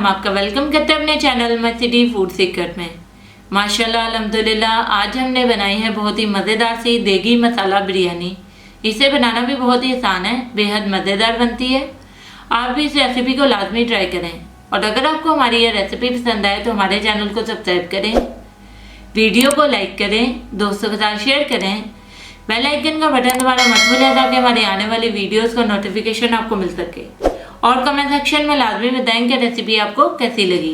हम आपका वेलकम करते हैं अपने चैनल में सिटी फूड सीक्रेट में। माशाल्लाह अल्हम्दुलिल्लाह आज हमने बनाई है बहुत ही मज़ेदार सी देगी मसाला बिरयानी। इसे बनाना भी बहुत ही आसान है, बेहद मज़ेदार बनती है। आप भी इस रेसिपी को लाजमी ट्राई करें और अगर आपको हमारी यह रेसिपी पसंद आए तो हमारे चैनल को सब्सक्राइब करें, वीडियो को लाइक करें, दोस्तों के साथ शेयर करें, बेल आइकन का बटन दबाना मत भूलें ताकि हमारी आने वाली वीडियोस का नोटिफिकेशन आपको मिल सके। और कमेंट सेक्शन में लाजमी बताएं कि रेसिपी आपको कैसी लगी।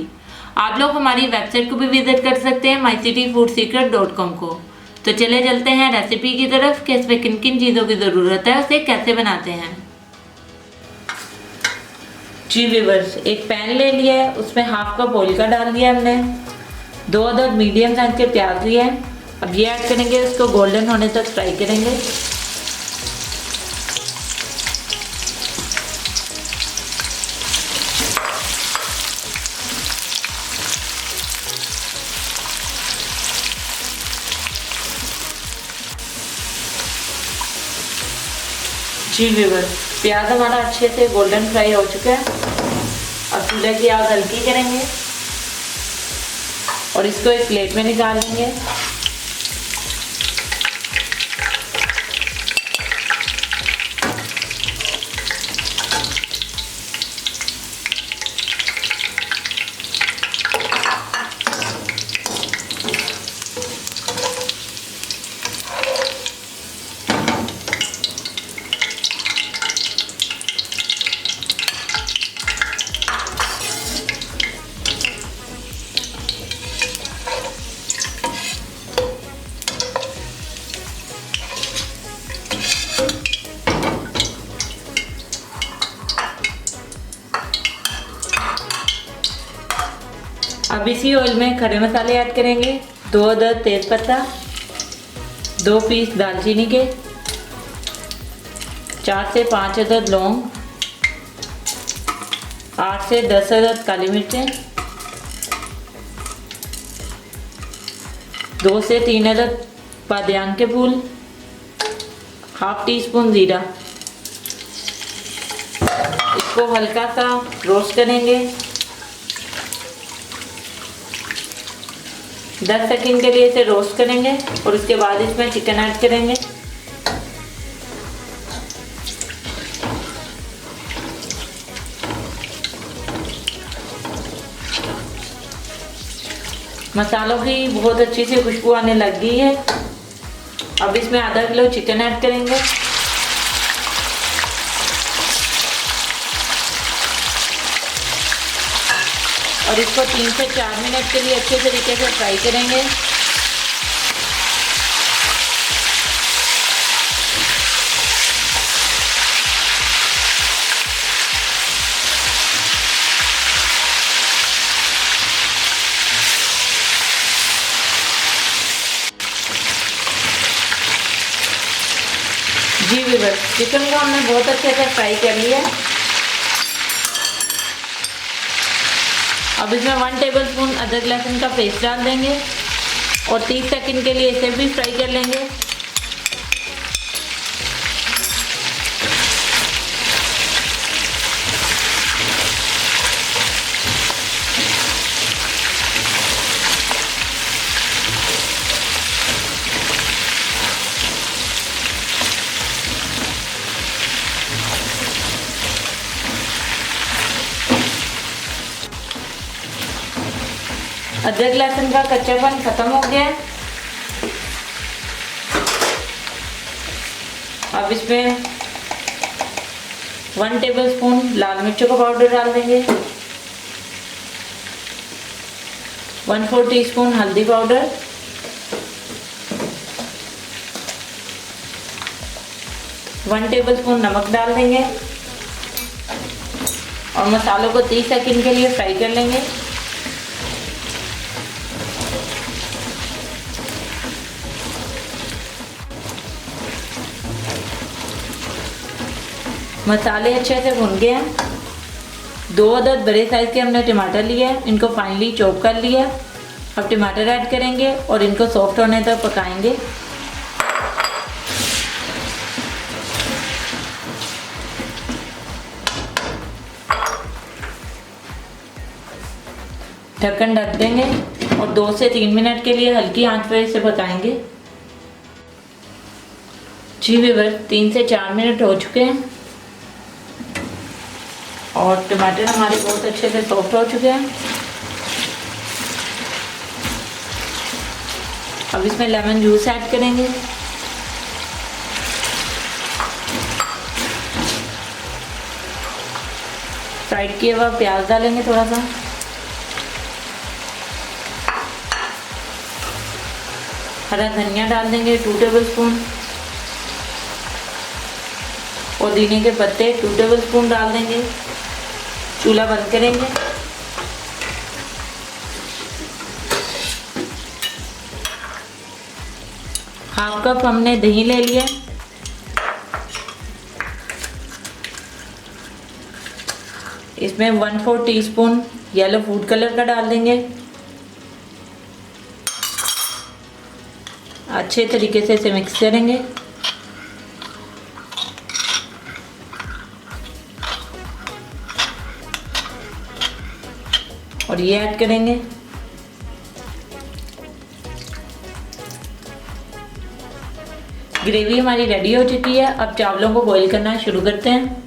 आप लोग हमारी वेबसाइट को भी विजिट कर सकते हैं mycityfoodsecret.com को। तो चले चलते हैं रेसिपी की तरफ कि इसमें किन किन चीज़ों की ज़रूरत है, उसे कैसे बनाते हैं। जी व्यूअर्स, एक पैन ले लिया है, उसमें हाफ कप ऑयल का डाल दिया हमने। 2 अदद मीडियम साइज के प्याज लिए हैं। अब ये ऐड करेंगे, उसको गोल्डन होने तक फ्राई करेंगे। जी व्यूअर्स, प्याज हमारा अच्छे से गोल्डन फ्राई हो चुका है। अब चूल्हे की आग हल्की करेंगे और इसको एक प्लेट में निकाल लेंगे। अब इसी ऑयल में खड़े मसाले ऐड करेंगे। 2 अदद तेज़पत्ता, 2 पीस दालचीनी के, 4 से 5 अदद लौंग, 8 से 10 अदद काली मिर्चें, 2 से 3 अदद बादियान के फूल, हाफ टी स्पून ज़ीरा। इसको हल्का सा रोस्ट करेंगे। 10 सेकंड के लिए इसे रोस्ट करेंगे और उसके बाद इसमें चिकन ऐड करेंगे। मसालों की बहुत अच्छी सी खुशबू आने लग गई है। अब इसमें आधा किलो चिकन ऐड करेंगे। और इसको 3 से 4 मिनट के लिए अच्छे तरीके से फ्राई करेंगे। जी व्यूअर्स, चिकन को हमने बहुत अच्छे से फ्राई कर लिया है। अब इसमें 1 टेबलस्पून अदरक लहसुन का पेस्ट डाल देंगे और 30 सेकंड के लिए इसे भी फ्राई कर लेंगे। अदरक लहसुन का कच्चापन खत्म हो गया है। अब इसमें 1 टेबलस्पून लाल मिर्चों का पाउडर डाल देंगे, 1/4 टीस्पून हल्दी पाउडर, 1 टेबलस्पून नमक डाल देंगे और मसालों को 30 सेकंड के लिए फ्राई कर लेंगे। मसाले अच्छे से भुन गए हैं। 2 अदद बड़े साइज़ के हमने टमाटर लिए हैं, इनको फाइनली चॉप कर लिया। अब टमाटर ऐड करेंगे और इनको सॉफ्ट होने तक पकाएंगे। ढक्कन ढक देंगे और 2 से 3 मिनट के लिए हल्की आंच पर इसे पकाएंगे। जी व्यूअर्स, 3 से 4 मिनट हो चुके हैं और टमाटर हमारे बहुत अच्छे से सॉफ्ट हो चुके हैं। अब इसमें लेमन जूस ऐड करेंगे। फ्राइड किया हुआ प्याज डालेंगे थोड़ा सा, हरा धनिया डाल देंगे 2 टेबलस्पून, पुदीने के पत्ते 2 टेबलस्पून डाल देंगे। चूल्हा बंद करेंगे। हाफ कप हमने दही ले लिया। इसमें 1/4 टीस्पून येलो फूड कलर का डाल देंगे। अच्छे तरीके से इसे मिक्स करेंगे। और ये ऐड करेंगे। ग्रेवी हमारी रेडी हो चुकी है। अब चावलों को बॉईल करना शुरू करते हैं।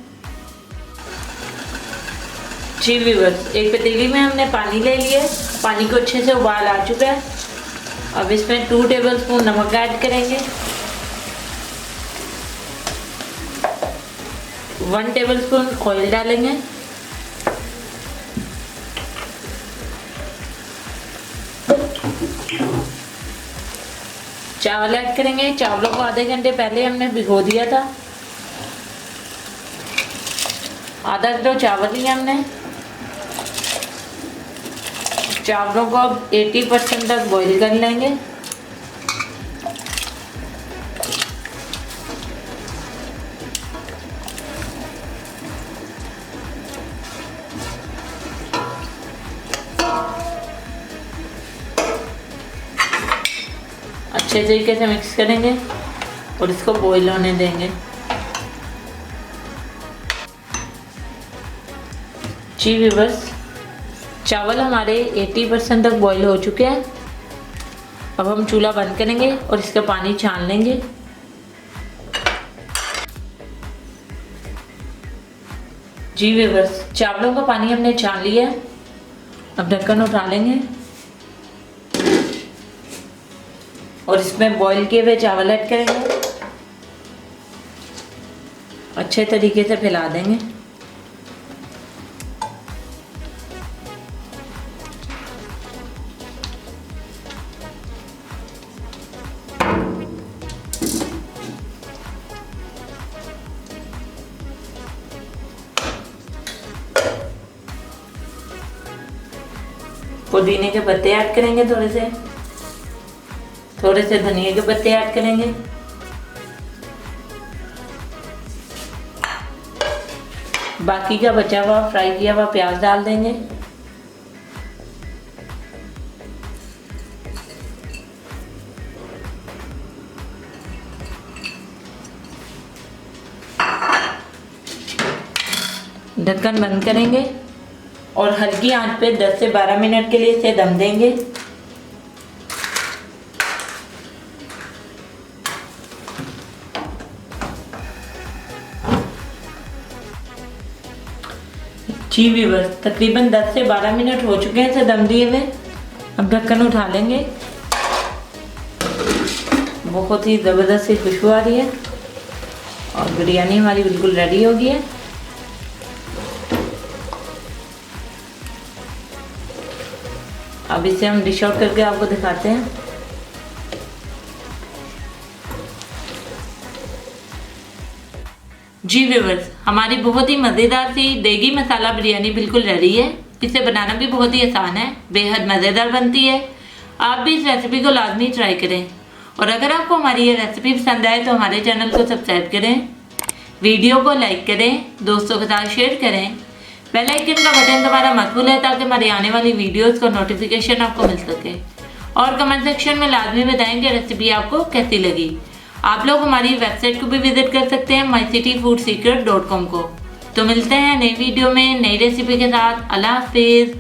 जी व्यूअर्स, एक पतीली में हमने पानी ले लिया। पानी को अच्छे से उबाल आ चुका है। अब इसमें 2 टेबलस्पून नमक ऐड करेंगे, 1 टेबलस्पून ऑयल डालेंगे, चावल ऐड करेंगे। चावलों को आधे घंटे पहले हमने भिगो दिया था। आधा किलो चावल लिया हमने। चावलों को अब 80% तक बॉईल कर लेंगे। अच्छे तरीके से मिक्स करेंगे और इसको बॉईल होने देंगे। जी व्यूअर्स, चावल हमारे 80% तक बॉईल हो चुके हैं। अब हम चूल्हा बंद करेंगे और इसका पानी छान लेंगे। जी व्यूअर्स, चावलों का पानी हमने छान लिया है। अब ढक्कन उठा लेंगे और इसमें बॉईल किए हुए चावल ऐड करेंगे। अच्छे तरीके से फैला देंगे। पुदीने के पत्ते ऐड करेंगे, थोड़े से धनिया के पत्ते ऐड करेंगे। बाकी का बचा हुआ फ्राई किया हुआ प्याज डाल देंगे। ढक्कन बंद करेंगे और हल्की आंच पे 10 से 12 मिनट के लिए इसे दम देंगे। जी व्यूअर्स, तकरीबन 10 से 12 मिनट हो चुके हैं इसे दम दिए हुए। अब ढक्कन उठा लेंगे। बहुत ही ज़बरदस्त सी खुशबू आ रही है और बिरयानी हमारी बिल्कुल रेडी हो गई है। अब इसे हम डिश आउट करके आपको दिखाते हैं। जी व्यूअर्स, हमारी बहुत ही मज़ेदार सी देगी मसाला बिरयानी बिल्कुल रेडी है। इसे बनाना भी बहुत ही आसान है, बेहद मज़ेदार बनती है। आप भी इस रेसिपी को लाजमी ट्राई करें और अगर आपको हमारी ये रेसिपी पसंद आए तो हमारे चैनल को सब्सक्राइब करें, वीडियो को लाइक करें, दोस्तों के साथ शेयर करें। बेल आइकन का बटन दबाना मत भूलें ताकि हमारी आने वाली वीडियोस का नोटिफिकेशन आपको मिल सके। और कमेंट सेक्शन में लाजमी बताएं कि रेसिपी आपको कैसी लगी। आप लोग हमारी वेबसाइट को भी विजिट कर सकते हैं mycityfoodsecret.com को। तो मिलते हैं नई वीडियो में नई रेसिपी के साथ। अल्लाह हाफिज़।